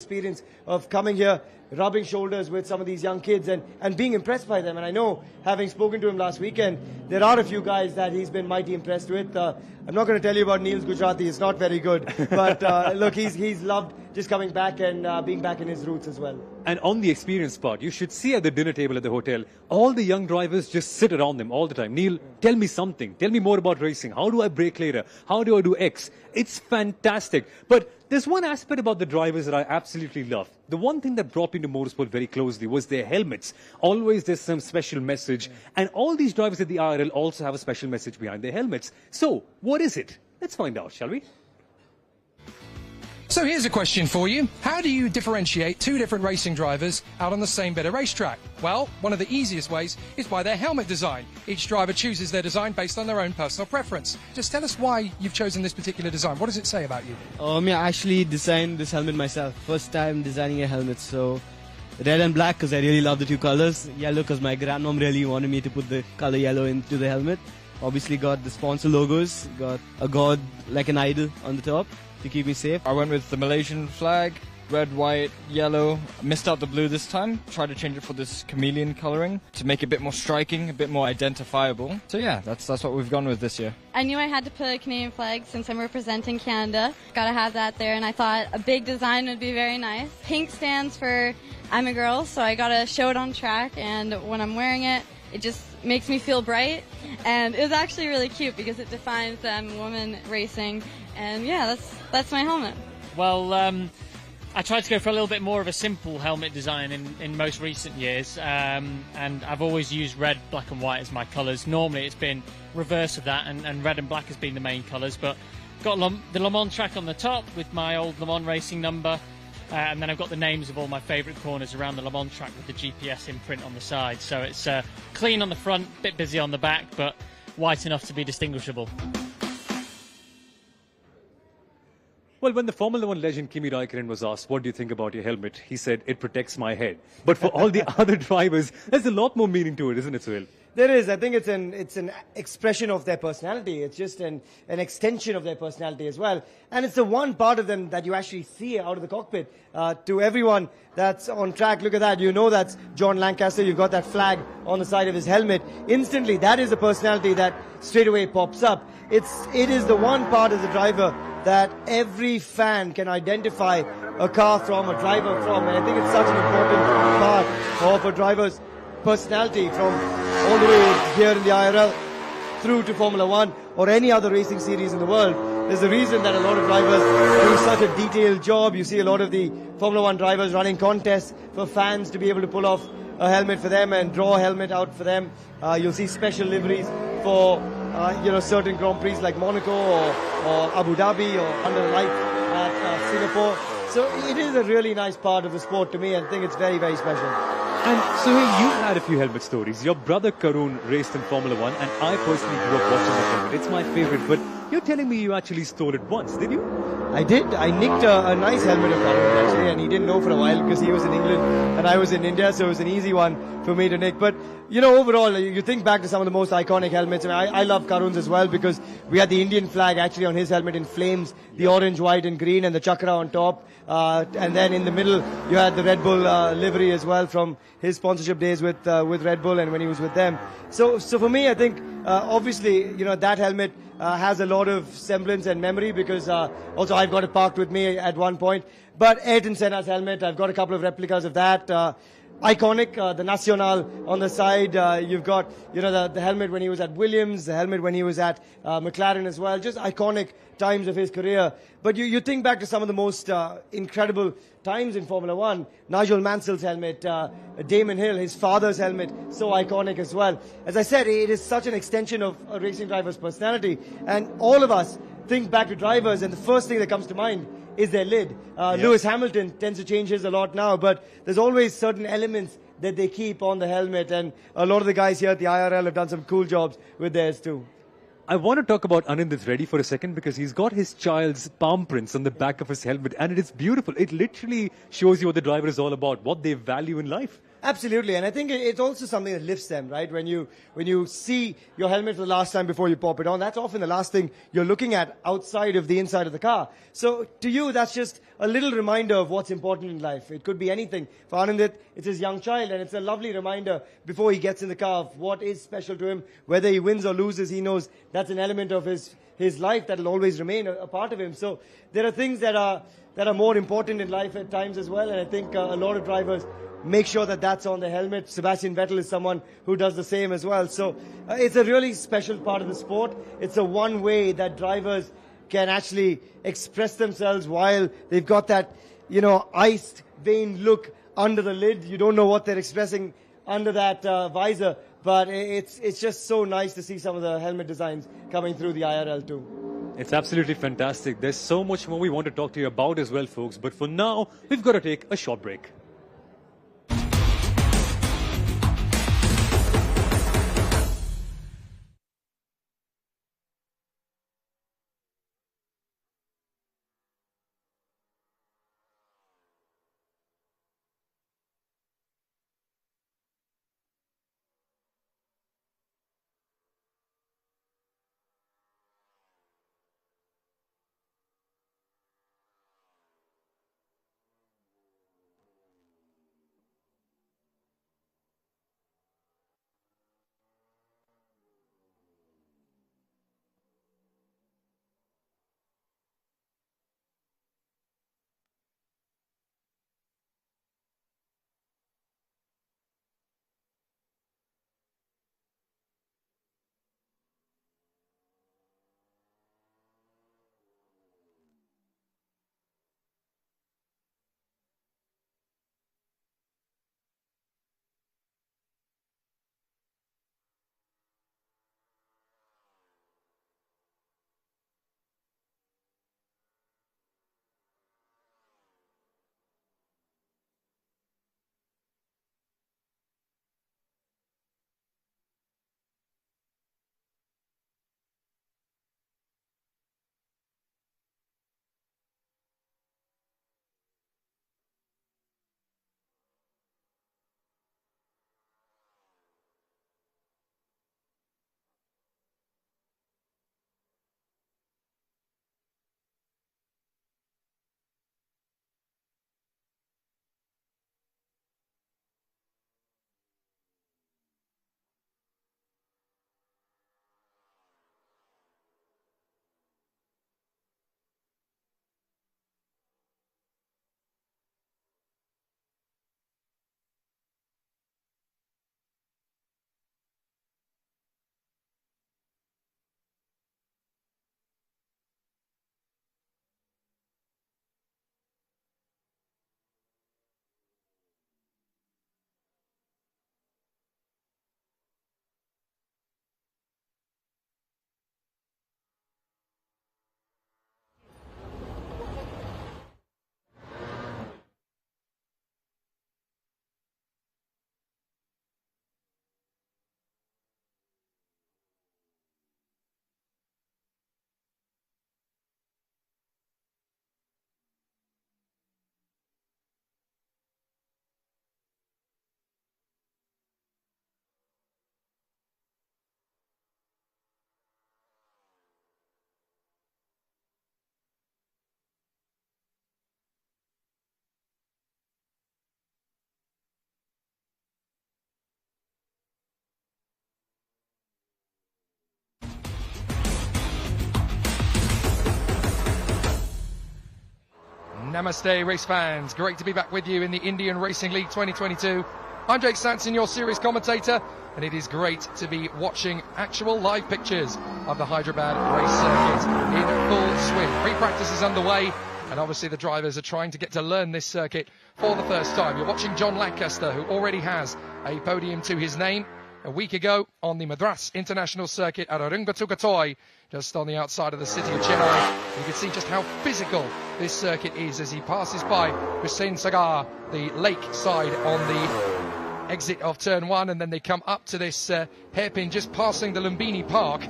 experience of coming here, rubbing shoulders with some of these young kids and being impressed by them. And I know, having spoken to him last weekend, there are a few guys that he's been mighty impressed with. I'm not going to tell you about Neil's Gujarati, it's not very good. But look, he's loved just coming back and being back in his roots as well. And on the experience part, you should see at the dinner table at the hotel, all the young drivers just sit around them all the time. Neil, tell me something. Tell me more about racing. How do I brake later? How do I do X? It's fantastic. But there's one aspect about the drivers that I absolutely love. The one thing that brought me to motorsport very closely was their helmets. Always there's some special message. And all these drivers at the IRL also have a special message behind their helmets. So, what is it? Let's find out, shall we? So here's a question for you. How do you differentiate two different racing drivers out on the same bit of racetrack? Well, one of the easiest ways is by their helmet design. Each driver chooses their design based on their own personal preference. Just tell us why you've chosen this particular design. What does it say about you? Yeah, I actually designed this helmet myself. First time designing a helmet, so red and black because I really love the two colors. Yellow because my grandmom really wanted me to put the color yellow into the helmet. Obviously got the sponsor logos, got a god like an idol on the top to keep me safe. I went with the Malaysian flag, red, white, yellow. I missed out the blue this time. Tried to change it for this chameleon colouring to make it a bit more striking, a bit more identifiable. So yeah, that's what we've gone with this year. I knew I had to put a Canadian flag since I'm representing Canada. Gotta have that there, and I thought a big design would be very nice. Pink stands for I'm a girl, so I gotta show it on track, and when I'm wearing it, it just makes me feel bright, and it was actually really cute because it defines women racing, and yeah, that's my helmet. Well, I tried to go for a little bit more of a simple helmet design in most recent years, and I've always used red, black and white as my colours. Normally it's been reverse of that, and red and black has been the main colours, but got the Le Mans track on the top with my old Le Mans racing number. And then I've got the names of all my favourite corners around the Le Mans track with the GPS imprint on the side. So it's clean on the front, bit busy on the back, but white enough to be distinguishable. Well, when the Formula One legend Kimi Raikkonen was asked, what do you think about your helmet? He said, it protects my head. But for all the other drivers, there's a lot more meaning to it, isn't it, Suhail? There is. I think it's an expression of their personality. It's just an extension of their personality as well. And it's the one part of them that you actually see out of the cockpit. To everyone that's on track, look at that. You know that's John Lancaster. You've got that flag on the side of his helmet. Instantly, that is the personality that straight away pops up. It is the one part of the driver that every fan can identify a car from, a driver from. And I think it's such an important part of a driver's personality, from all the way here in the IRL through to Formula One or any other racing series in the world. There's a reason that a lot of drivers do such a detailed job. You see a lot of the Formula One drivers running contests for fans to be able to pull off a helmet for them and draw a helmet out for them. You'll see special liveries for certain Grand Prix like Monaco or Abu Dhabi or under the light at Singapore. So it is a really nice part of the sport to me, and I think it's very, very special. And Suhail, you've had a few helmet stories. Your brother Karun raced in Formula One, and I personally grew up watching that helmet. It's my favorite, but you're telling me you actually stole it once, did you? I did. I nicked a nice helmet of Karun actually, and he didn't know for a while because he was in England and I was in India, so it was an easy one for me to nick. But, overall, you think back to some of the most iconic helmets. I love Karun's as well because we had the Indian flag actually on his helmet in flames, the orange, white and green, and the chakra on top. And then in the middle, you had the Red Bull livery as well from his sponsorship days with Red Bull and when he was with them. So for me, I think obviously, that helmet has a lot of semblance and memory because also I've got it parked with me at one point. But Ayrton Senna's helmet, I've got a couple of replicas of that. Iconic, the Nacional on the side. You've got, the helmet when he was at Williams, the helmet when he was at McLaren as well. Just iconic times of his career. But you think back to some of the most incredible times in Formula One. Nigel Mansell's helmet, Damon Hill, his father's helmet, so iconic as well. As I said, it is such an extension of a racing driver's personality. And all of us think back to drivers, and the first thing that comes to mind is their lid. Lewis Hamilton tends to change his a lot now, but there's always certain elements that they keep on the helmet, and a lot of the guys here at the IRL have done some cool jobs with theirs too. I want to talk about Anind's ready for a second because he's got his child's palm prints on the back of his helmet, and it is beautiful. It literally shows you what the driver is all about, what they value in life. Absolutely, and I think it's also something that lifts them, right? When you see your helmet for the last time before you pop it on, that's often the last thing you're looking at outside of the inside of the car. So to you, that's just a little reminder of what's important in life. It could be anything. For Anandit, it's his young child, and it's a lovely reminder before he gets in the car of what is special to him. Whether he wins or loses, he knows that's an element of his life that will always remain a part of him. So there are things that are more important in life at times as well, and I think a lot of drivers make sure that that's on the helmet. Sebastian Vettel is someone who does the same as well. So it's a really special part of the sport. It's a one way that drivers can actually express themselves while they've got that, iced vein look under the lid. You don't know what they're expressing under that visor, but it's just so nice to see some of the helmet designs coming through the IRL too. It's absolutely fantastic. There's so much more we want to talk to you about as well, folks. But for now, we've got to take a short break. Namaste, race fans. Great to be back with you in the Indian Racing League 2022. I'm Jake Sanson, your series commentator, and it is great to be watching actual live pictures of the Hyderabad race circuit in full swing. Pre-practice is underway, and obviously the drivers are trying to get to learn this circuit for the first time. You're watching John Lancaster, who already has a podium to his name a week ago on the Madras International Circuit at Aurangabad, just on the outside of the city of Chennai. You can see just how physical this circuit is as he passes by Hussain Sagar, the lake side on the exit of turn one, and then they come up to this hairpin just passing the Lumbini Park.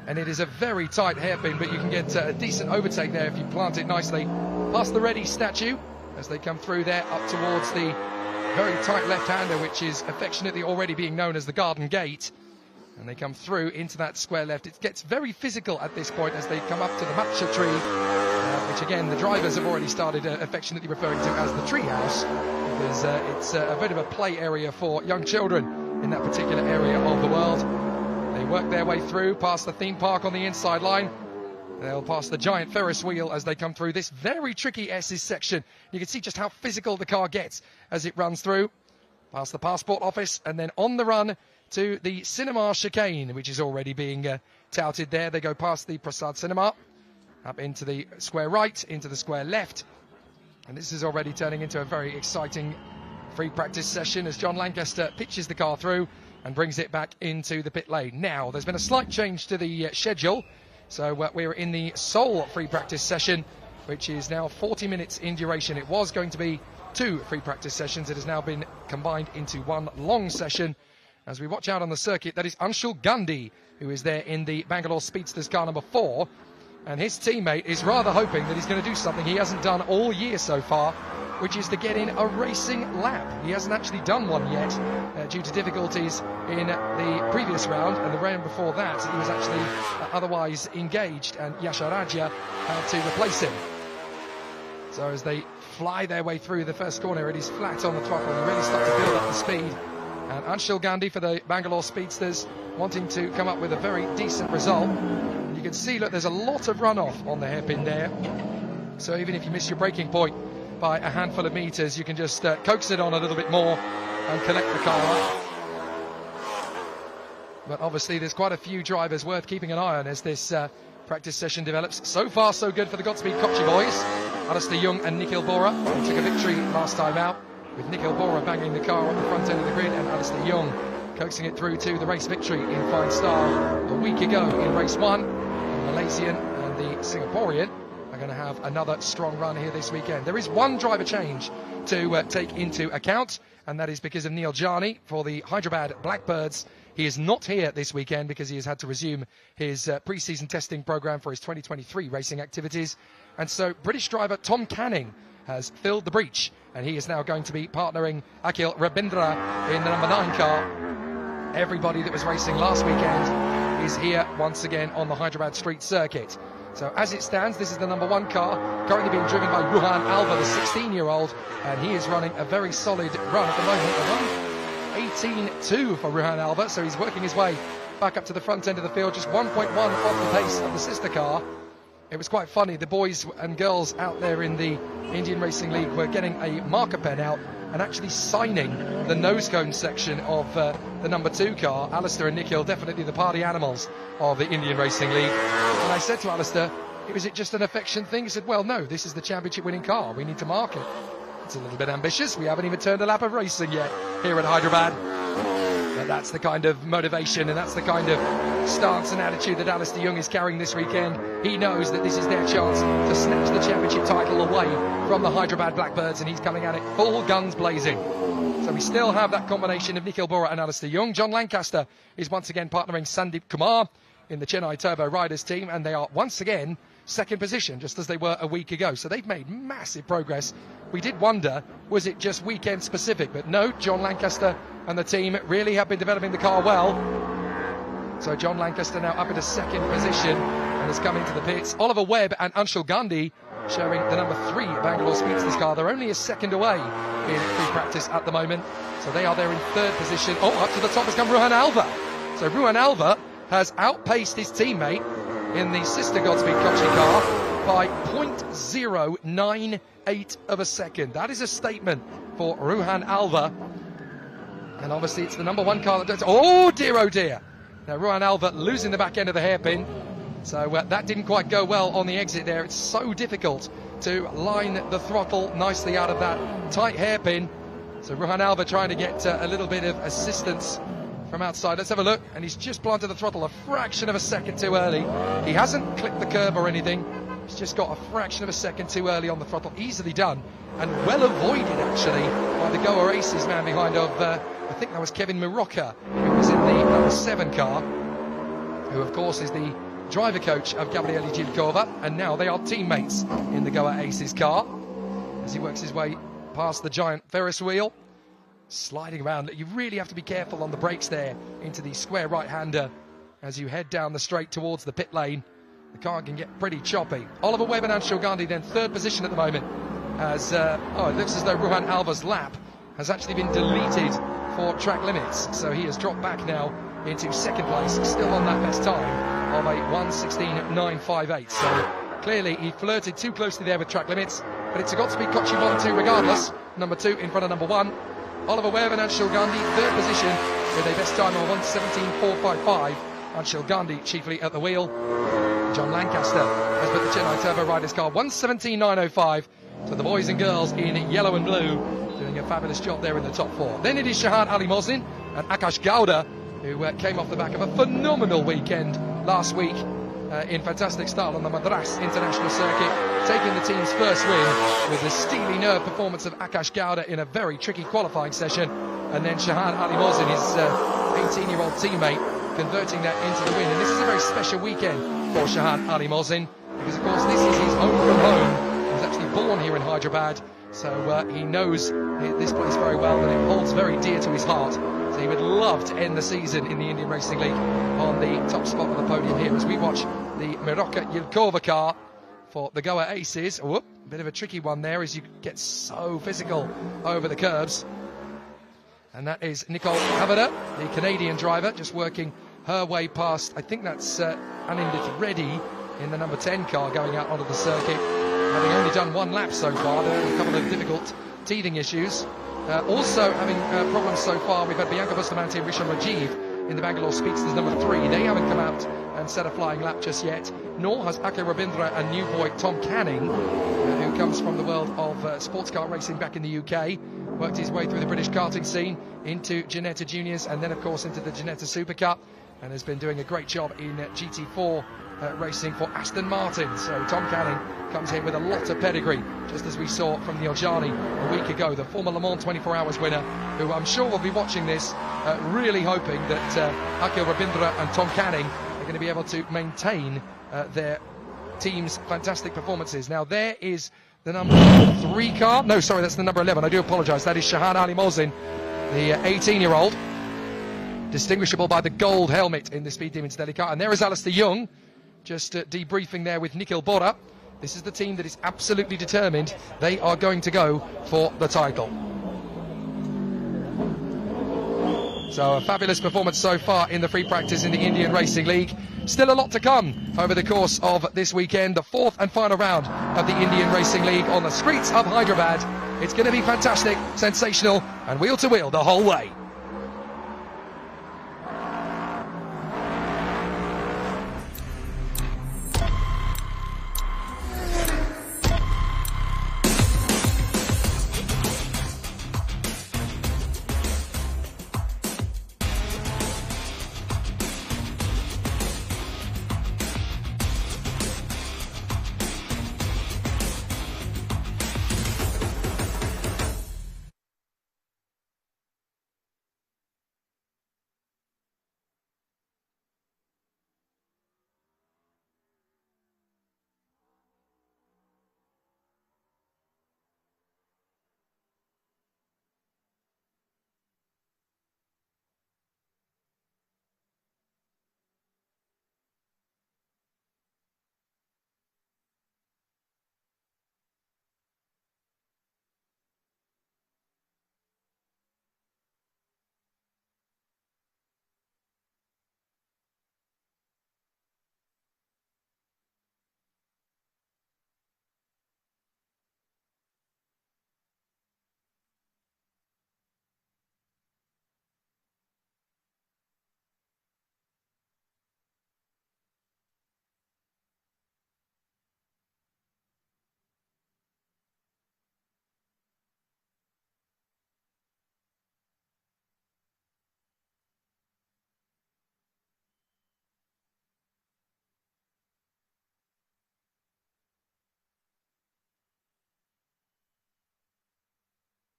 And it is a very tight hairpin, but you can get a decent overtake there if you plant it nicely. Past the Reddy statue as they come through there up towards the very tight left-hander, which is affectionately already being known as the Garden Gate. And they come through into that square left. It gets very physical at this point as they come up to the matcha tree, which again the drivers have already started affectionately referring to as the tree house, because it's a bit of a play area for young children in that particular area of the world. They work their way through past the theme park on the inside line. They'll pass the giant Ferris wheel as they come through this very tricky S's section. You can see just how physical the car gets as it runs through, past the passport office, and then on the run to the cinema chicane, which is already being touted there. They go past the Prasad Cinema, up into the square right, into the square left. And this is already turning into a very exciting free practice session as John Lancaster pitches the car through and brings it back into the pit lane. Now, there's been a slight change to the schedule. So we're in the Seoul free practice session, which is now 40 minutes in duration. It was going to be 2 free practice sessions. It has now been combined into 1 long session. As we watch out on the circuit, that is Anshul Gandhi, who is there in the Bangalore Speedsters car number 4. And his teammate is rather hoping that he's going to do something he hasn't done all year so far, which is to get in a racing lap. He hasn't actually done one yet due to difficulties in the previous round, and the round before that he was actually otherwise engaged, and Yasha Raja had to replace him. So as they fly their way through the first corner, it is flat on the throttle and really start to build up the speed. And Anshul Gandhi for the Bangalore Speedsters wanting to come up with a very decent result. And you can see, look, there's a lot of runoff on the hairpin there. So even if you miss your braking point by a handful of meters, you can just coax it on a little bit more and collect the car up. But obviously there's quite a few drivers worth keeping an eye on as this practice session develops. So far so good for the Godspeed Kochi boys. Alistair Young and Nikhil Bora, who took a victory last time out, with Nikhil Bora banging the car on the front end of the grid and Alistair Young coaxing it through to the race victory in fine style a week ago in race 1. The Malaysian and the Singaporean are going to have another strong run here this weekend. There is one driver change to take into account, and that is because of Neil Jani for the Hyderabad Blackbirds. He is not here this weekend because he has had to resume his pre-season testing program for his 2023 racing activities. And so British driver Tom Canning has filled the breach, and he is now going to be partnering Akhil Rabindra in the number 9 car. Everybody that was racing last weekend is here once again on the Hyderabad street circuit. So as it stands, this is the number 1 car, currently being driven by Ruhan Alva, the 16-year-old, and he is running a very solid run at the moment. 18.2 for Ruhan Alva, so he's working his way back up to the front end of the field, just 1.1 off the pace of the sister car. It was quite funny, the boys and girls out there in the Indian Racing League were getting a marker pen out and actually signing the nose cone section of the number 2 car. Alistair and Nikhil, definitely the party animals of the Indian Racing League. And I said to Alistair, was it just an affection thing? He said, well, no, this is the championship winning car. We need to mark it. It's a little bit ambitious. We haven't even turned a lap of racing yet here at Hyderabad. But that's the kind of motivation and that's the kind of stance and attitude that Alistair Young is carrying this weekend. He knows that this is their chance to snatch the championship title away from the Hyderabad Blackbirds, and he's coming at it full guns blazing. So we still have that combination of Nikhil Bora and Alistair Young. John Lancaster is once again partnering Sandeep Kumar in the Chennai Turbo Riders team, and they are once again second position, just as they were a week ago. So they've made massive progress. We did wonder, was it just weekend specific? But no, John Lancaster and the team really have been developing the car well. So John Lancaster now up into second position and has come into the pits. Oliver Webb and Anshul Gandhi showing the number 3 Bangalore Speedsters car. They're only a second away in free practice at the moment. So they are there in third position. Oh, up to the top has come Ruhan Alva. So Ruhan Alva has outpaced his teammate in the sister Godspeed Kochi car by 0.098 of a second. That is a statement for Ruhan Alva. And obviously it's the number 1 car that does. Oh dear, oh dear. Now Ruhan Alva losing the back end of the hairpin. So that didn't quite go well on the exit there. It's so difficult to line the throttle nicely out of that tight hairpin. So Ruhan Alva trying to get a little bit of assistance from outside. Let's have a look. And he's just planted the throttle a fraction of a second too early. He hasn't clipped the curb or anything. He's just got a fraction of a second too early on the throttle. Easily done. And well avoided, actually, by the Goa Aces man behind of, I think that was Kevin Murocca, who was in the number 7 car, who, of course, is the driver coach of Gabriele Gilkova. And now they are teammates in the Goa Aces car as he works his way past the giant Ferris wheel sliding around. You really have to be careful on the brakes there into the square right-hander as you head down the straight towards the pit lane. The car can get pretty choppy. Oliver Webb and Anshul Gandhi then third position at the moment as, it looks as though Ruhan Alva's lap has actually been deleted for track limits. So he has dropped back now into second place, still on that best time of a 1:16.958. So clearly he flirted too closely there with track limits, but it's got to be Kochi 1-2 regardless. Number 2 in front of number 1. Oliver Webb and Anshul Gandhi, third position with a best time of 1:17.455. Anshul Gandhi chiefly at the wheel. John Lancaster has put the Chennai Turbo Riders car 1:17.905 to the boys and girls in yellow and blue, doing a fabulous job there in the top 4. Then it is Shahan Ali Mohsin and Akash Gowda, who came off the back of a phenomenal weekend last week in fantastic style on the Madras International Circuit, taking the team's first win with the steely nerve performance of Akash Gowda in a very tricky qualifying session, and then Shahan Ali Mohsin, his 18-year-old teammate, converting that into the win. And this is a very special weekend for Shahan Ali Mohsin, because of course this is his home from home. He was actually born here in Hyderabad, so he knows this place very well, and it holds very dear to his heart. So he would love to end the season in the Indian Racing League on the top spot of the podium here as we watch the Miroka Yilkova car for the Goa Aces. Whoop, a bit of a tricky one there as you get so physical over the curbs. And that is Nicole Havada, the Canadian driver, just working her way past, I think that's Anindit Reddy in the number 10 car going out onto the circuit, having only done one lap so far. There are a couple of difficult teething issues. Also having problems so far, we've had Bianca Bustamante and Risham Rajiv in the Bangalore Speedsters number 3. They haven't come out and set a flying lap just yet, nor has Ake Rabindra and new boy Tom Canning, who comes from the world of sports car racing back in the UK, worked his way through the British karting scene into Ginetta Juniors and then of course into the Ginetta Super Cup, and has been doing a great job in GT4 racing for Aston Martin. So Tom Canning comes here with a lot of pedigree, just as we saw from the Oljani a week ago, the former Le Mans 24 Hours winner, who I'm sure will be watching this, really hoping that Akhil Rabindra and Tom Canning are going to be able to maintain their team's fantastic performances. Now there is the number 3 car. No, sorry, that's the number 11. I do apologise. That is Shahan Ali Mohsin, the 18-year-old, distinguishable by the gold helmet in the Speed Demons Delhi car. And there is Alistair Young, just debriefing there with Nikhil Bora. This is the team that is absolutely determined. They are going to go for the title. So a fabulous performance so far in the free practice in the Indian Racing League. Still a lot to come over the course of this weekend. The 4th and final round of the Indian Racing League on the streets of Hyderabad. It's going to be fantastic, sensational, and wheel to wheel the whole way.